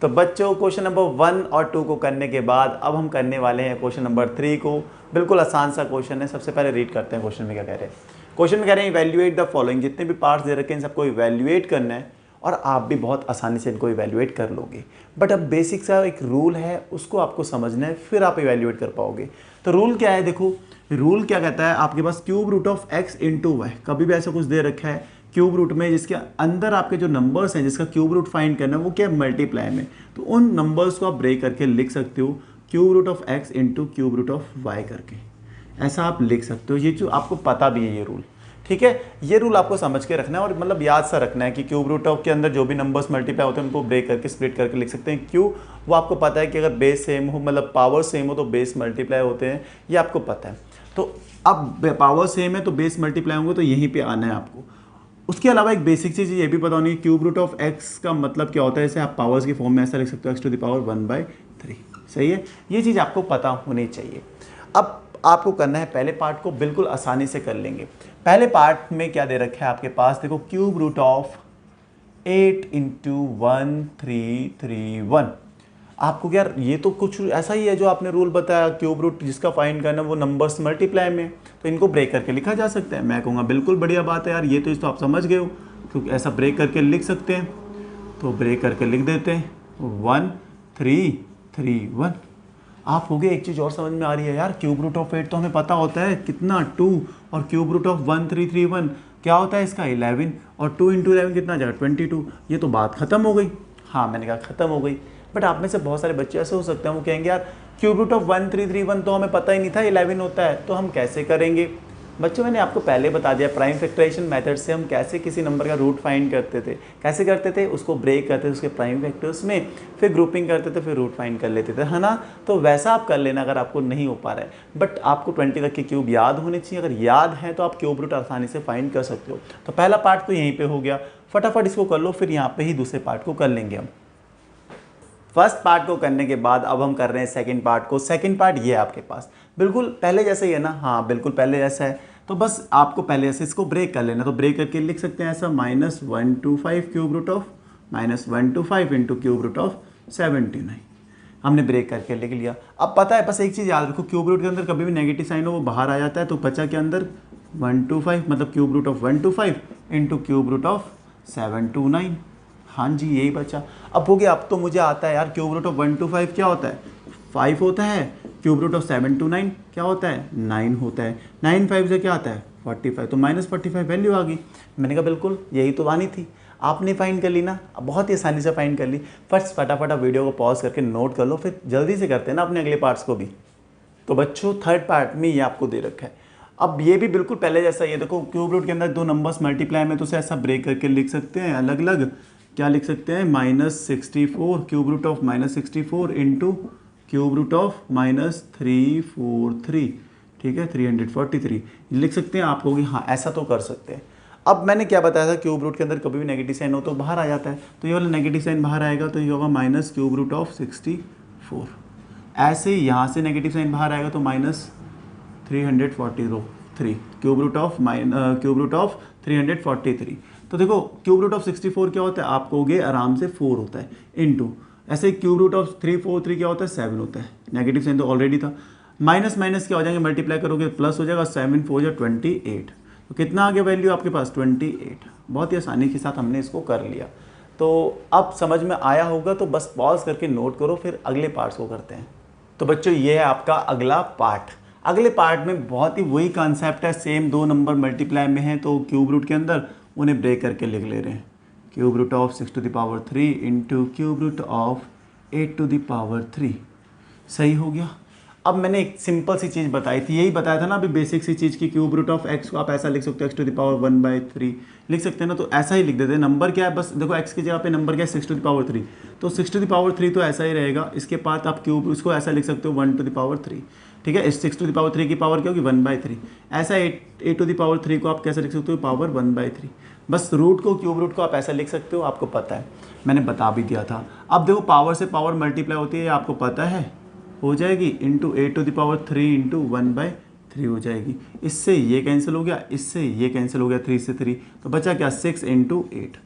तो बच्चों question number 1 और 2 को करने के बाद अब हम करने वाले हैं क्वेश्चन नंबर 3 को। बिल्कुल आसान सा क्वेश्चन है। सबसे पहले रीड करते हैं क्वेश्चन में क्या कह रहे हैं। क्वेश्चन में कह रहे हैं इवैल्यूएट द फॉलोइंग, जितने भी पार्ट्स दे रखे हैं इन सबको इवैल्यूएट करना है और आप भी बहुत आसानी से इनको इवैल्यूएट कर लोगे। बट अब बेसिक सा एक रूल है, उसको आपको समझना है, फिर आप इवैल्यूएट कर पाओगे। तो रूल क्या है, देखो रूल क्या कहता है, आपके पास cube root of x into y, कभी भी ऐसा कुछ दे रखा है क्यूब रूट में जिसके अंदर आपके जो नंबर्स हैं जिसका क्यूब रूट फाइंड करना है वो क्या मल्टीप्लाई में, तो उन नंबर्स को आप ब्रेक करके लिख सकते हो cube root of x into cube root of y करके, ऐसा आप लिख सकते हो। ये जो आपको पता भी है ये रूल, ठीक है। ये रूल आपको समझ के रखना है और मतलब याद सा रखना है कि क्यूब रूट ऑफ के अंदर जो भी नंबर्स मल्टीप्लाई होते हैं उनको ब्रेक करके स्प्लिट करके लिख सकते हैं। क्यों, वो आपको पता है कि अगर बेस सेम हो मतलब पावर सेम हो तो बेस मल्टीप्लाई होते हैं, ये आपको पता है। तो अब पावर सेम है तो बेस मल्टीप्लाई होंगे, तो यहीं पे आना है आपको। उसके अलावा एक बेसिक चीज़ ये भी पता होनी है, क्यूब रूट ऑफ एक्स का मतलब क्या होता है, इसे आप पावर्स की फॉर्म में ऐसा लिख सकते हो एक्स टू द पावर 1/3। सही है, ये चीज़ आपको पता होनी चाहिए। अब आपको करना है पहले पार्ट को, बिल्कुल आसानी से कर लेंगे। पहले पार्ट में क्या दे रखा है आपके पास, देखो क्यूब रूट ऑफ 8 इंटू 1331। आपको क्या, ये तो कुछ ऐसा ही है जो आपने रूल बताया, क्यूब रूट जिसका फाइंड करना वो नंबर्स मल्टीप्लाई में, तो इनको ब्रेक करके लिखा जा सकता है। मैं कहूँगा बिल्कुल बढ़िया बात है यार, ये तो आप समझ गए हो, क्योंकि ऐसा ब्रेक करके लिख सकते हैं। तो ब्रेक करके लिख देते हैं 1331। आप हो गए, एक चीज़ और समझ में आ रही है यार, क्यूब रूट ऑफ 8 तो हमें पता होता है कितना 2, और क्यूब रूट ऑफ 1331 क्या होता है इसका 11, और 2 इंटू 11 कितना जाएगा 22। ये तो बात खत्म हो गई। हाँ मैंने कहा खत्म हो गई, बट आप में से बहुत सारे बच्चे ऐसे हो सकते हैं वो कहेंगे यार क्यूब रूट ऑफ 1331 तो हमें पता ही नहीं था 11 होता है, तो हम कैसे करेंगे। बच्चों मैंने आपको पहले बता दिया प्राइम फैक्टराइजेशन मेथड से हम कैसे किसी नंबर का रूट फाइंड करते थे। कैसे करते थे, उसको ब्रेक करते थे उसके प्राइम फैक्टर्स में, फिर ग्रुपिंग करते थे, फिर रूट फाइंड कर लेते थे, है ना। तो वैसा आप कर लेना अगर आपको नहीं हो पा रहा है, बट आपको 20 तक के क्यूब याद होने चाहिए। अगर याद है तो आप क्यूब रूट आसानी से फाइंड कर सकते हो। तो पहला पार्ट तो यहीं पर हो गया, फटाफट इसको कर लो, फिर यहाँ पर ही दूसरे पार्ट को कर लेंगे हम। फर्स्ट पार्ट को करने के बाद अब हम कर रहे हैं सेकंड पार्ट को। सेकंड पार्ट ये है आपके पास, बिल्कुल पहले जैसा ही है ना, हाँ बिल्कुल पहले जैसा है। तो बस आपको पहले जैसे इसको ब्रेक कर लेना, तो ब्रेक करके लिख सकते हैं ऐसा -125 cube root of -125 into cube root of 79। हमने ब्रेक करके लिख लिया। अब पता है, बस एक चीज़ याद रखो, क्यूब रूट के अंदर कभी भी नेगेटिव साइन हो वो बाहर आ जाता है, तो बचा के अंदर 125 मतलब cube root of 125 into cube root of 729। हाँ जी यही बचा। अब हो गया, अब तो मुझे आता है यार क्यूब रूट ऑफ 125 क्या होता है 5 होता है, क्यूब रूट ऑफ 729 क्या होता है 9 होता है, 9 5 से क्या आता है 45, तो -45 वैल्यू आ गई। मैंने कहा बिल्कुल यही तो आनी थी, आपने फाइंड कर ली ना, बहुत ही आसानी से फाइंड कर ली। फर्स्ट फटाफट वीडियो को पॉज करके नोट कर लो, फिर जल्दी से करते हैं ना अपने अगले पार्ट्स को भी। तो बच्चों थर्ड पार्ट में ये आपको दे रखा है। अब ये भी बिल्कुल पहले जैसा ही है, देखो क्यूब रूट के अंदर दो नंबर्स मल्टीप्लाई में, तो उसे ऐसा ब्रेक करके लिख सकते हैं अलग अलग। क्या लिख सकते हैं -64 cube root of -64 into cube root of -343, ठीक है 343 लिख सकते हैं। आप कहोगे हाँ ऐसा तो कर सकते हैं। अब मैंने क्या बताया था, क्यूब रूट के अंदर कभी भी नेगेटिव साइन हो तो बाहर आ जाता है, तो ये वाला नेगेटिव साइन बाहर आएगा तो ये होगा माइनस क्यूब रूट ऑफ 64। ऐसे ही यहाँ से नेगेटिव साइन बाहर आएगा तो -343 क्यूब रूट ऑफ 343। तो देखो क्यूब रूट ऑफ 64 क्या होता है, आप कहोगे आराम से 4 होता है, इनटू ऐसे क्यूब रूट ऑफ 343 क्या होता है 7 होता है। नेगेटिव साइन तो ऑलरेडी था, माइनस माइनस क्या हो जाएंगे, मल्टीप्लाई करोगे प्लस हो जाएगा, 7 4 या 28। तो कितना आ गया वैल्यू आपके पास 28। बहुत ही आसानी के साथ हमने इसको कर लिया। तो अब समझ में आया होगा, तो बस पॉज करके नोट करो, फिर अगले पार्ट्स को करते हैं। तो बच्चों ये है आपका अगला पार्ट। अगले पार्ट में बहुत ही वही कॉन्सेप्ट है, सेम दो नंबर मल्टीप्लाई में है तो क्यूब रूट के अंदर उन्हें ब्रेक करके लिख ले रहे हैं। Cube root of 6 to the power 3 into cube root of 8 to the power 3। सही हो गया। अब मैंने एक सिंपल सी चीज़ बताई थी, यही बताया था ना अभी बेसिक सी चीज़ की, क्यूब रूट ऑफ एक्स को आप ऐसा लिख सकते हो एक्स टू द पावर 1/3 लिख सकते हैं ना, तो ऐसा ही लिख देते हैं। नंबर क्या है, बस देखो एक्स की जगह पे नंबर क्या है 6 टू द पावर 3, तो 6 टू द पावर 3 तो ऐसा ही रहेगा। इसके बाद आप क्यूब इसको ऐसा लिख सकते हो 1 टू द पावर 3, ठीक है। 6 टू द पावर 3 की पावर क्या होगी 1/3। ऐसा 8 टू द पावर 3 को आप कैसे लिख सकते हो पावर 1/3। बस रूट को क्यूब रूट को आप ऐसा लिख सकते हो, आपको पता है, मैंने बता भी दिया था। अब देखो पावर से पावर मल्टीप्लाई होती है, आपको पता है, हो जाएगी into 8 to the power 3 into 1/3 हो जाएगी। इससे ये कैंसिल हो गया, इससे ये कैंसिल हो गया, 3 से 3, तो बचा क्या 6 इंटू 8,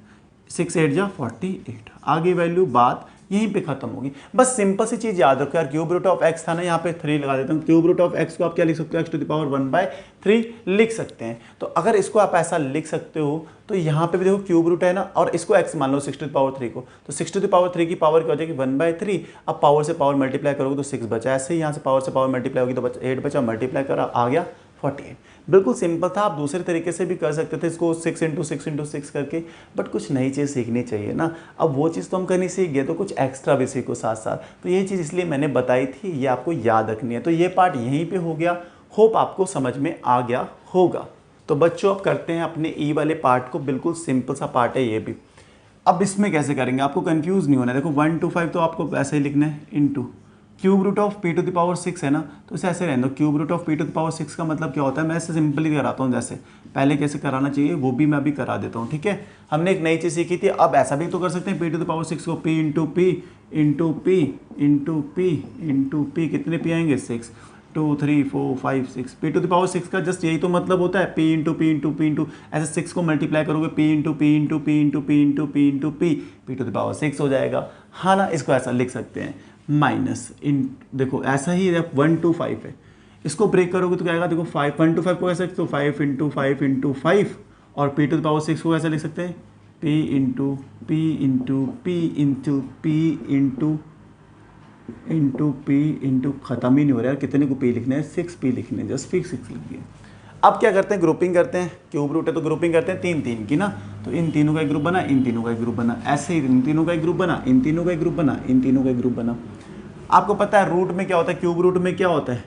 6 8 जा 48 आ गई वैल्यू। बात यहीं पे खत्म होगी। बस सिंपल सी चीज़ याद रखो यार, क्यूब रूट ऑफ एक्स था ना, यहाँ पे 3 लगा देता हूँ। क्यूब रूट ऑफ एक्स को आप क्या लिख सकते हो, एक्स टू द पावर 1/3 लिख सकते हैं। तो अगर इसको आप ऐसा लिख सकते हो तो यहाँ पे भी देखो क्यूब रूट है ना, और इसको एक्स मान लो 6 टू द पावर 3 को, तो 6 टू द पावर 3 की पावर क्या हो जाएगी 1/3। अब पावर से पावर मल्टीप्लाई करोगे तो 6 बचा, ऐसे ही यहाँ से पावर से पावर मल्टीप्लाई होगी तो 8 बचा, मल्टीप्लाई करा आ गया 48। बिल्कुल सिंपल था। आप दूसरे तरीके से भी कर सकते थे इसको 6 इंटू 6 इंटू 6 करके, बट कुछ नई चीज़ सीखनी चाहिए ना। अब वो चीज़ तो हम करनी सीख गए, तो कुछ एक्स्ट्रा भी सीखो साथ साथ। तो ये चीज़ इसलिए मैंने बताई थी, ये आपको याद रखनी है। तो ये पार्ट यहीं पे हो गया, होप आपको समझ में आ गया होगा। तो बच्चों अब करते हैं अपने ई वाले पार्ट को, बिल्कुल सिंपल सा पार्ट है ये भी। अब इसमें कैसे करेंगे, आपको कंफ्यूज नहीं होना है। देखो 1 to 5 तो आपको ऐसे ही लिखना है, into cube root of p to the power 6 है ना, तो इसे ऐसे रहने दो। Cube root of p to the power 6 का मतलब क्या होता है, मैं ऐसे सिंपली कराता हूँ, जैसे पहले कैसे कराना चाहिए वो भी मैं अभी करा देता हूँ, ठीक है। हमने एक नई चीज़ सीखी थी, अब ऐसा भी तो कर सकते हैं, पी टू द पावर 6 को P into p into p into p into P, कितने पी आएंगे 6, 2 3 4 5 6। पी टू द पावर 6 का जस्ट यही तो मतलब होता है, p into p into p into, ऐसे 6 को मल्टीप्लाई करोगे p into p into p into p into p into p, p to the power 6 हो जाएगा, हाँ ना। इसको ऐसा लिख सकते हैं माइनस इन, देखो ऐसा ही 1 to 5 है, इसको ब्रेक करोगे तो क्या आएगा, देखो 1 to 5 को कैसे, तो 5 इंटू 5 इंटू 5, और पी टू द पावर 6 को कैसे लिख सकते हैं, P into p into p into p into into p into, खत्म ही नहीं हो रहा है, कितने को पी लिखना है, 6p लिखने हैं, जस्ट फिक्स 6 लिखिए। अब क्या करते हैं, ग्रुपिंग करते हैं, क्यूब रूट है तो ग्रुपिंग करते हैं 3 की ना, तो इन तीनों का एक ग्रुप बना, इन तीनों का एक ग्रुप बना, ऐसे ही इन तीनों का एक ग्रुप बना, इन तीनों का एक ग्रुप बना, इन तीनों का एक ग्रुप बना। आपको पता है रूट में क्या होता है, क्यूब रूट में क्या होता है,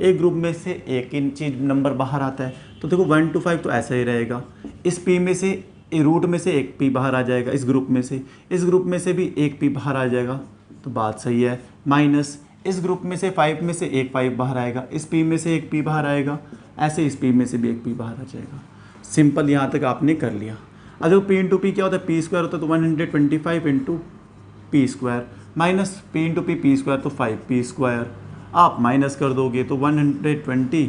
एक ग्रुप में से एक इन चीज नंबर बाहर आता है। तो देखो 1 to 5 तो ऐसा ही रहेगा, इस पी में से रूट में से एक पी बाहर आ जाएगा, इस ग्रुप में से, इस ग्रुप में से भी एक पी बाहर आ जाएगा, तो बात सही है। माइनस इस ग्रुप में से 5 में से एक 5 बाहर आएगा, इस पी में से एक पी बाहर आएगा, ऐसे इस पी में से भी एक पी बाहर आ जाएगा। सिंपल, यहाँ तक आपने कर लिया। अब देखो पी इंटू पी क्या होता है, पी स्क्वायर होता है, तो 125 into P square, minus P into P square तो 5p स्क्वायर, आप माइनस कर दोगे तो 120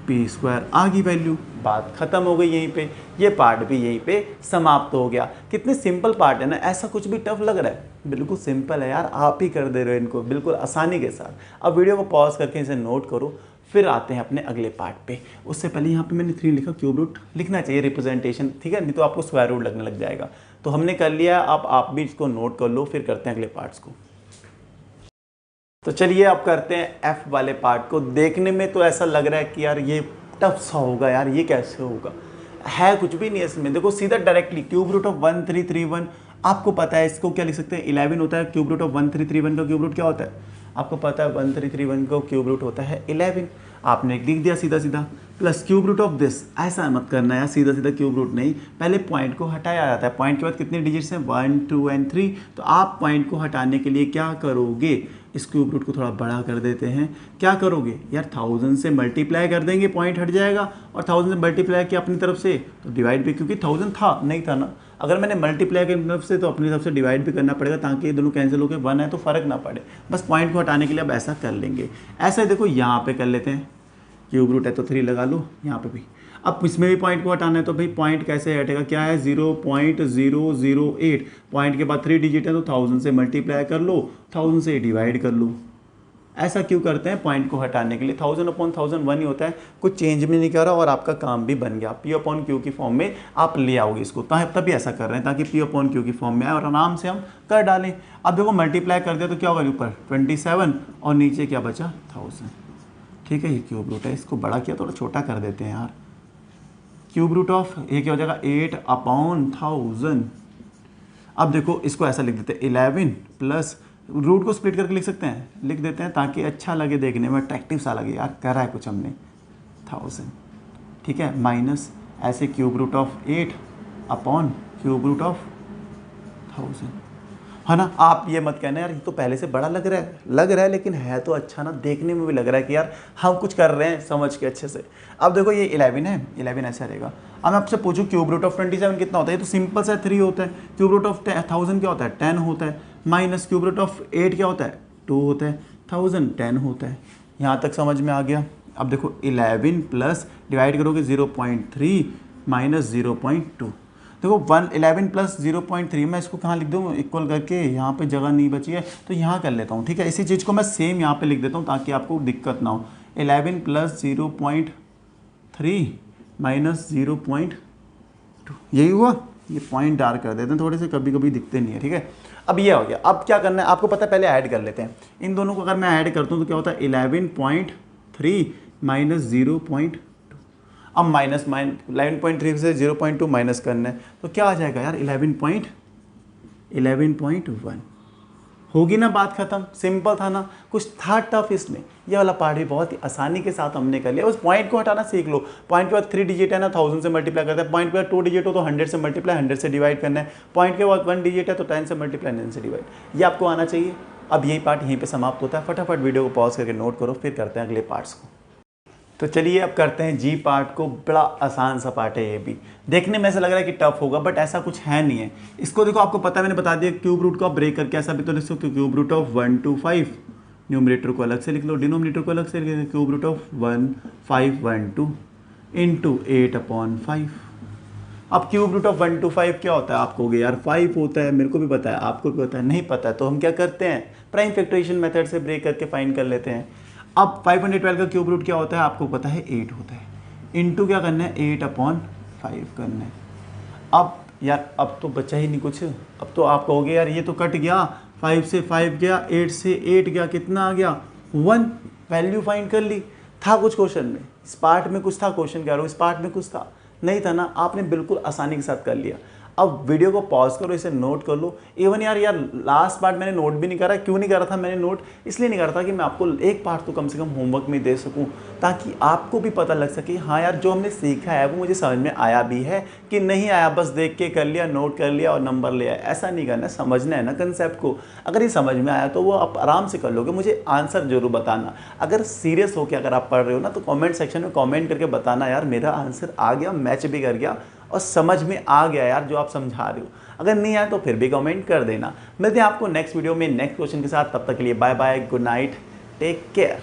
पी स्क्वायर आ गई वैल्यू, बात खत्म हो गई यहीं पे। ये पार्ट भी यहीं पे समाप्त हो गया। कितने सिंपल पार्ट है ना, ऐसा कुछ भी टफ लग रहा है, बिल्कुल सिंपल है यार, आप ही कर दे रहे हो इनको बिल्कुल आसानी के साथ। अब वीडियो को पॉज करके इसे नोट करो, फिर आते हैं अपने अगले पार्ट पे। उससे पहले यहाँ पे मैंने 3 लिखा, क्यूब रूट लिखना चाहिए रिप्रेजेंटेशन, ठीक है, नहीं तो आपको स्क्वायर रूट लगने लग जाएगा। तो हमने कर लिया, अब आप भी इसको नोट कर लो, फिर करते हैं अगले पार्ट्स को। तो चलिए अब करते हैं एफ वाले पार्ट को। देखने में तो ऐसा लग रहा है कि यार ये टफ सा होगा यार, ये कैसे होगा, है कुछ भी नहीं है इसमें। देखो सीधा डायरेक्टली क्यूब रूट ऑफ 1331, आपको पता है इसको क्या लिख सकते हैं, 11 होता है। क्यूब रूट ऑफ 1331 का क्यूब रूट क्या होता है, आपको पता है 1331 का क्यूब रूट होता है 11, आपने लिख दिया सीधा सीधा। Plus cube root of this, ऐसा मत करना है सीधा सीधा क्यूब रूट नहीं, पहले पॉइंट को हटाया जाता है। पॉइंट के बाद कितने डिजिट्स हैं, 1 2 एंड 3, तो आप पॉइंट को हटाने के लिए क्या करोगे, इस क्यूब रूट को थोड़ा बड़ा कर देते हैं। क्या करोगे यार, 1000 से मल्टीप्लाई कर देंगे, पॉइंट हट जाएगा, और 1000 से मल्टीप्लाई किया अपनी तरफ से तो डिवाइड भी, क्योंकि 1000 था नहीं था ना, अगर मैंने मल्टीप्लाई की तरफ से तो अपनी तरफ से डिवाइड भी करना पड़ेगा, ताकि ये दोनों कैंसिल होकर 1 है तो फर्क ना पड़े। बस पॉइंट को हटाने के लिए अब ऐसा कर लेंगे। ऐसा देखो यहाँ पे कर लेते हैं, क्यूब रूट है तो 3 लगा लो यहाँ पे भी। अब इसमें भी पॉइंट को हटाना है, तो भाई पॉइंट कैसे हटेगा, क्या है 0.008, पॉइंट के बाद 3 डिजिट है तो 1000 से मल्टीप्लाई कर लो, 1000 से डिवाइड कर लो। ऐसा क्यों करते हैं, पॉइंट को हटाने के लिए। 1000/1000 1 ही होता है, कुछ चेंज भी नहीं करा और आपका काम भी बन गया। P/Q की फॉर्म में आप ले आओगे इसको, तभी ऐसा कर रहे हैं ताकि P/Q की फॉर्म में आए और आराम से हम कर डालें। अब देखो मल्टीप्लाई कर दिया तो क्या होगा, ऊपर 27 और नीचे क्या बचा 1000, ठीक है। ये क्यूब रूट है, इसको बड़ा किया थोड़ा छोटा कर देते हैं यार। क्यूब रूट ऑफ ये क्या हो जाएगा 8/1000। अब देखो इसको ऐसा लिख देते हैं 11 प्लस, रूट को स्प्लिट करके लिख सकते हैं, लिख देते हैं ताकि अच्छा लगे देखने में, अट्रैक्टिव सा लगे यार, करा है कुछ हमने 1000, ठीक है। माइनस ऐसे cube root of 8 upon cube root of 1000, है ना। आप ये मत कहना यार ये तो पहले से बड़ा लग रहा है, लेकिन है तो अच्छा ना, देखने में भी लग रहा है कि यार हम कुछ कर रहे हैं समझ के अच्छे से। अब देखो ये 11 है, 11 ऐसा रहेगा। अब मैं आपसे पूछूं क्यूब रूट ऑफ 27 कितना होता है, ये तो सिंपल सा 3 होता है। क्यूब रूट ऑफ 1000 क्या होता है, 10 होता है। माइनस क्यूब रूट ऑफ 8 क्या होता है, 2 होता है। 1000 10 होता है। यहाँ तक समझ में आ गया। अब देखो 11 प्लस डिवाइड करोगे 0.3 माइनस 0.2, देखो 11 प्लस 0.3 मैं इसको कहाँ लिख दूँ इक्वल करके, यहाँ पे जगह नहीं बची है तो यहाँ कर लेता हूँ, ठीक है। इसी चीज़ को मैं सेम यहाँ पे लिख देता हूँ ताकि आपको दिक्कत ना हो। 11 प्लस 0.3 माइनस 0.2, यही हुआ। ये पॉइंट डार्क कर देते हैं थोड़े से, कभी कभी दिखते नहीं है, ठीक है। अब ये हो गया। अब क्या करना है आपको पता है, पहले ऐड कर लेते हैं इन दोनों को। अगर मैं ऐड करता हूँ तो क्या होता है 11.3 माइनस 0.2। अब माइनस 11.3 से 0.2 माइनस करना है तो क्या आ जाएगा यार 11.1। होगी ना बात खत्म, सिंपल था ना, कुछ था टफ इसमें। ये वाला पार्ट भी बहुत ही आसानी के साथ हमने कर लिया। उस पॉइंट को हटाना सीख लो। पॉइंट के बाद 3 डिजिट है ना 1000 से मल्टीप्लाई करते हैं, पॉइंट के बाद 2 डिजिट हो तो 100 से मल्टीप्लाई 100 से डिवाइड करना है, पॉइंट के बाद 1 डिजिट है तो 10 से मल्टीप्लाई 9 से डिवाइड, ये आपको आना चाहिए। अब यही पार्ट यहीं पर समाप्त होता है। फटाफट वीडियो को पॉज करके नोट करो, फिर करते हैं अगले पार्ट्स को। तो चलिए अब करते हैं जी पार्ट को। बड़ा आसान सा पार्ट है, ये भी देखने में ऐसा लग रहा है कि टफ होगा बट ऐसा कुछ है नहीं है। इसको देखो आपको पता है, मैंने बता दिया क्यूब रूट को आप ब्रेक करके ऐसा भी तो लिख सकते हो, cube root of 1 to 5। Numerator को अलग से लिख लो, डिनोमिनेटर को अलग से लिख लो, क्यूब रूट ऑफ 1 5 1 2 इंटू 8/5। अब क्यूब रूट ऑफ 1 to 5 क्या होता है, आपको हो गया यार 5 होता है, मेरे को भी पता है, आपको भी पता है, नहीं पता है तो हम क्या करते हैं प्राइम फैक्टराइजेशन मेथड से ब्रेक करके फाइंड कर लेते हैं। अब 512 का क्यूब रूट क्या होता है आपको पता है 8 होता है, इंटू क्या करना है 8/5 करना है। अब यार अब तो बचा ही नहीं कुछ, अब तो आप कहोगे यार ये तो कट गया, 5 से 5 गया, 8 से 8 गया, कितना आ गया 1। वैल्यू फाइंड कर ली। था कुछ क्वेश्चन में, इस पार्ट में कुछ था, क्वेश्चन कह रहा हूँ इस पार्ट में कुछ था, नहीं था ना, आपने बिल्कुल आसानी के साथ कर लिया। अब वीडियो को पॉज करो, इसे नोट कर लो। इवन यार लास्ट पार्ट मैंने नोट भी नहीं करा। क्यों नहीं करा था मैंने नोट, इसलिए नहीं करा था कि मैं आपको एक पार्ट तो कम से कम होमवर्क में दे सकूं, ताकि आपको भी पता लग सके हाँ यार जो हमने सीखा है वो मुझे समझ में आया भी है कि नहीं आया, बस देख के कर लिया, नोट कर लिया और नंबर ले आया। ऐसा नहीं करना, समझना है ना कंसेप्ट को। अगर ये समझ में आया तो वो आप आराम से कर लोगे। मुझे आंसर जरूर बताना, अगर सीरियस होकर अगर आप पढ़ रहे हो ना तो कॉमेंट सेक्शन में कॉमेंट करके बताना यार मेरा आंसर आ गया, मैच भी कर गया और समझ में आ गया यार जो आप समझा रहे हो। अगर नहीं आया तो फिर भी कमेंट कर देना। मिलते हैं आपको नेक्स्ट वीडियो में नेक्स्ट क्वेश्चन के साथ, तब तक के लिए bye bye, good night, take care.